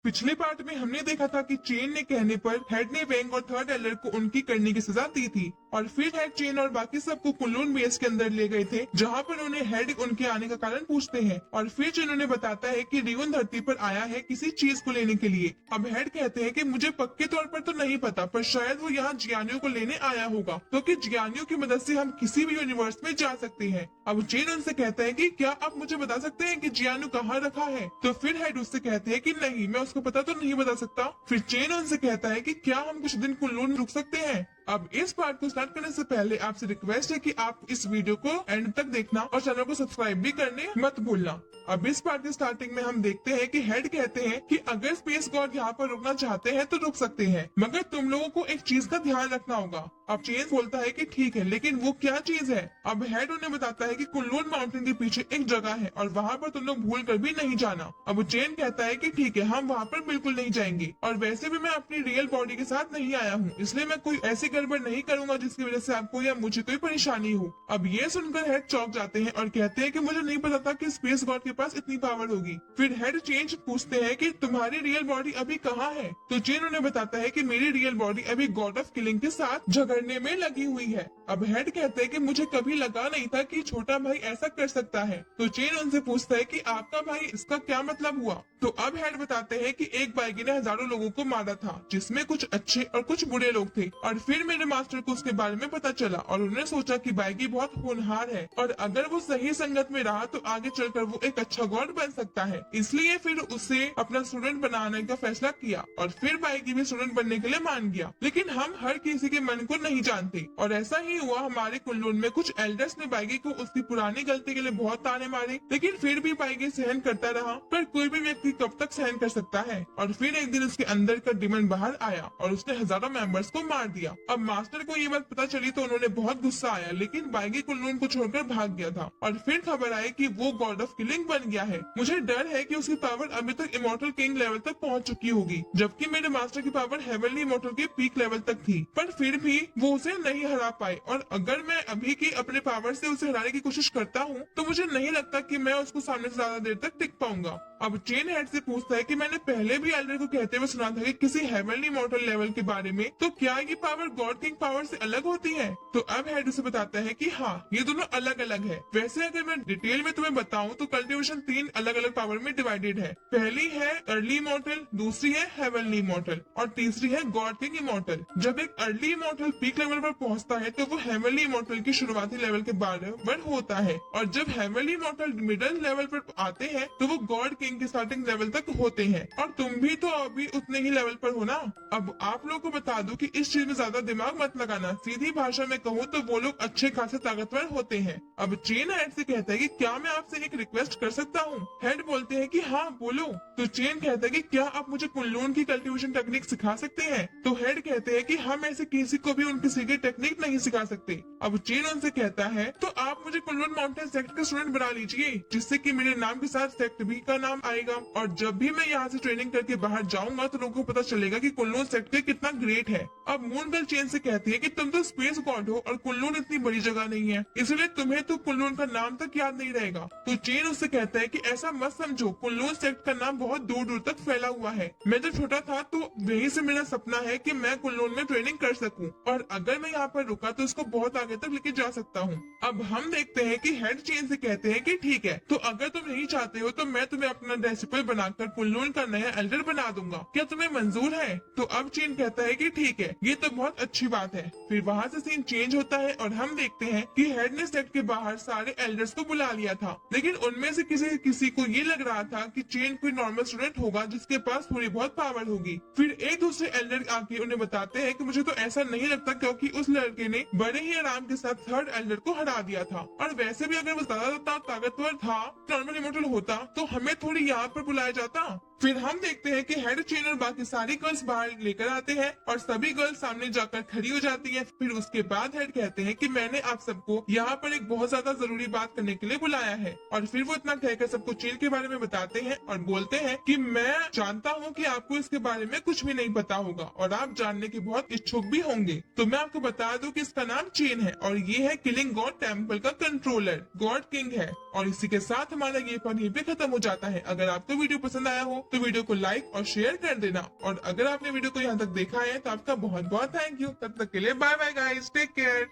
पिछले पार्ट में हमने देखा था कि चेन ने कहने पर हेड ने वेंग और थर्ड एल्डर को उनकी करने की सजा दी थी और फिर हेड चेन और बाकी सबको कुनलून बेस के अंदर ले गए थे, जहाँ पर उन्हें हेड उनके आने का कारण पूछते हैं और फिर चेन उन्हें बताता है कि रियोन धरती पर आया है किसी चीज को लेने के लिए। अब हेड कहते हैं कि मुझे पक्के तौर पर तो नहीं पता, पर शायद वो यहाँ जियानियों को लेने आया होगा, क्योंकि जियानियों की मदद से हम किसी भी यूनिवर्स में जा सकते हैं। अब चेन उनसे कहता है कि क्या आप मुझे बता सकते हैं कि जियानु कहाँ रखा है? तो फिर हेड उससे कहते हैं कि नहीं, मैं उसको पता तो नहीं बता सकता। फिर चेन उनसे कहता है कि क्या हम कुछ दिन कुनलून रुक सकते हैं? अब इस पार्ट को स्टार्ट करने से पहले आपसे रिक्वेस्ट है कि आप इस वीडियो को एंड तक देखना और चैनल को सब्सक्राइब भी करने मत भूलना। अब इस पार्ट की स्टार्टिंग में हम देखते हैं कि हेड कहते हैं कि अगर स्पेस गॉड यहाँ पर रुकना चाहते हैं तो रुक सकते हैं, मगर तुम लोगों को एक चीज का ध्यान रखना होगा। अब चेन बोलता है कि ठीक है, लेकिन वो क्या चीज है? अब हेड उन्हें बताता है कि कुनलून माउंटेन के पीछे एक जगह है और वहाँ पर तुम लोग भूल कर भी नहीं जाना। अब चेन कहता है कि ठीक है, हम वहाँ पर बिल्कुल नहीं जाएंगे और वैसे भी मैं अपनी रियल बॉडी के साथ नहीं आया हूँ, इसलिए मैं कोई ऐसी गड़बड़ नहीं करूंगा जिसकी वजह से आपको या मुझे कोई परेशानी हो। अब ये सुनकर हेड चौंक जाते हैं और कहते हैं कि मुझे नहीं पता था कि स्पेस गॉड के पास इतनी पावर होगी। फिर हेड चेन पूछते हैं कि तुम्हारी रियल बॉडी अभी कहाँ है? तो चेन उन्हें बताता है कि मेरी रियल बॉडी अभी गॉड ऑफ किलिंग के साथ झगड़ने में लगी हुई है। अब हेड कहते हैं कि मुझे कभी लगा नहीं था कि छोटा भाई ऐसा कर सकता है। तो चेन उनसे पूछता है कि आपका भाई, इसका क्या मतलब हुआ? तो अब हेड बताते हैं कि एक बाइगी ने हजारों लोगों को मारा था, जिसमें कुछ अच्छे और कुछ बुरे लोग थे, और फिर मेरे मास्टर को उसके बारे में पता चला और उन्होंने सोचा कि बाइगी बहुत होनहार है और अगर वो सही संगत में रहा तो आगे चलकर वो एक अच्छा गॉड बन सकता है। इसलिए फिर उसे अपना स्टूडेंट बनाने का फैसला किया और फिर बाइगी भी स्टूडेंट बनने के लिए मान गया। लेकिन हम हर किसी के मन को नहीं जानते और ऐसा ही हुआ। हमारे कुनलून में कुछ एल्डर्स ने बाइगी को उसकी पुरानी गलती के लिए बहुत ताने मारे, लेकिन फिर भी बाइगी सहन करता रहा। पर कोई भी व्यक्ति कब तक सहन कर सकता है? और फिर एक दिन उसके अंदर का डिमन बाहर आया और उसने हजारों मेंबर्स को मार दिया। अब मास्टर को ये बात पता चली तो उन्होंने बहुत गुस्सा आया, लेकिन बाइगी कुनलून को छोड़कर भाग गया था और फिर खबर आई कि वो गॉड ऑफ किलिंग बन गया है। मुझे डर है कि उसकी पावर अभी तक इमॉर्टल किंग लेवल तक पहुंच चुकी होगी, जबकि मेरे मास्टर की पावर हेवनली इमॉर्टल के पीक लेवल तक थी, पर फिर भी वो उसे नहीं हरा पाए। और अगर मैं अभी की अपने पावर से उसे हराने की कोशिश करता हूँ तो मुझे नहीं लगता कि मैं उसको सामने से ज्यादा देर तक टिक पाऊंगा। अब चेन हेड से पूछता है कि मैंने पहले भी एल्डर को कहते हुए सुना था कि किसी हेवनली मॉर्टल लेवल के बारे में, तो क्या ये पावर गॉड किंग पावर से अलग होती है? तो अब हेड उसे बताता है कि हाँ, ये दोनों अलग अलग है। वैसे अगर मैं डिटेल में तुम्हें बताऊं तो कल्टिवेशन 3 अलग अलग पावर में डिवाइडेड है। पहली है अर्ली इमॉर्टल, दूसरी है हेवनली इमॉर्टल और तीसरी है गॉड किंग इमॉर्टल। जब एक अर्ली इमॉर्टल पीक लेवल पर पहुंचता है तो वो हेवनली इमॉर्टल की शुरुआती लेवल के बराबर होता है, और जब हेवनली इमॉर्टल मिडिल लेवल पर आते हैं तो वो गॉड किंग के स्टार्टिंग लेवल तक होते हैं, और तुम भी तो अभी उतने ही लेवल पर हो ना। अब आप लोगों को बता दूं कि इस चीज में ज्यादा दिमाग मत लगाना, सीधी भाषा में कहूँ तो वो लोग अच्छे खासे ताकतवर होते हैं। अब चेन हेड से कहता है कि क्या मैं आपसे एक रिक्वेस्ट कर सकता हूँ? हेड बोलते हैं कि हाँ बोलो। तो चेन कहता है कि क्या आप मुझे कुनलून की कल्टिवेशन टेक्निक सिखा सकते हैं? तो हेड कहते हैं कि हम ऐसे किसी को भी उनकी सीधी टेक्निक नहीं सिखा सकते। अब चेन उनसे कहता है तो आप मुझे कुनलून माउंटेन सेक्ट का स्टूडेंट बना लीजिए, जिससे कि मेरे नाम के साथ सेक्ट भी का नाम आएगा, और जब भी मैं यहाँ से ट्रेनिंग करके बाहर जाऊंगा तो लोगों को पता चलेगा कि कुनलून सेक्ट कितना ग्रेट है। अब मून गर्ल चेन से कहती है कि तुम तो स्पेस गॉड हो और कुनलून इतनी बड़ी जगह नहीं है, इसलिए तुम्हें तो कुनलून का नाम तक याद नहीं रहेगा। तो चेन उससे कहता है कि ऐसा मत समझो, कुनलून सेक्ट का नाम बहुत दूर दूर तक फैला हुआ है। मैं जब छोटा था तो वहीं से मेरा सपना है कि मैं कुनलून में ट्रेनिंग कर सकूं, और अगर मैं यहाँ पर रुका तो इसको बहुत आगे तक लेके जा सकता हूँ। अब हम देखते हैं कि हेड चेन से कहते हैं कि ठीक है, तो अगर तुम नहीं चाहते हो तो मैं तुम्हें अपना डिसिपल बनाकर कुनलून का नया एल्डर बना दूंगा, क्या तुम्हें मंजूर है? तो अब चेन कहता है कि ठीक है, ये तो बहुत अच्छी बात है। फिर वहाँ से सीन चेंज होता है और हम देखते हैं कि हेड ने सेक्ट के बाहर सारे एल्डर्स को बुला लिया था, लेकिन उनमें से किसी को ये लग रहा था कि चेन कोई नॉर्मल स्टूडेंट होगा जिसके पास थोड़ी बहुत पावर होगी। फिर एक दूसरे एल्डर आके उन्हें बताते हैं कि मुझे तो ऐसा नहीं लगता, क्योंकि उस लड़के ने बड़े ही आराम के साथ थर्ड एल्डर को हरा दिया था, और वैसे भी अगर वो ज्यादा ताकतवर था, नॉर्मल इमॉर्टल होता, तो हमें थोड़ी यहाँ पर बुलाया जाता। फिर हम देखते हैं कि हेड चेन और बाकी सारी गर्ल्स बाहर लेकर आते हैं और सभी गर्ल्स सामने जाकर आकर खड़ी हो जाती है। फिर उसके बाद हेड कहते हैं कि मैंने आप सबको यहाँ पर एक बहुत ज्यादा जरूरी बात करने के लिए बुलाया है। और फिर वो इतना कहकर सबको चेन के बारे में बताते हैं और बोलते हैं कि मैं जानता हूँ कि आपको इसके बारे में कुछ भी नहीं पता होगा और आप जानने के बहुत इच्छुक भी होंगे। तो मैं आपको बता दूं कि इसका नाम चेन है और ये है किलिंग गॉड टेम्पल का कंट्रोलर, गॉड किंग है। और इसी के साथ हमारा ये पार्ट यहीं पे खत्म हो जाता है। अगर आपको वीडियो पसंद आया हो तो वीडियो को लाइक और शेयर कर देना। और अगर आपने वीडियो को यहाँ तक देखा है तो आपका बहुत बहुत थैंक यू। तब तक के लिए bye bye guys, take care.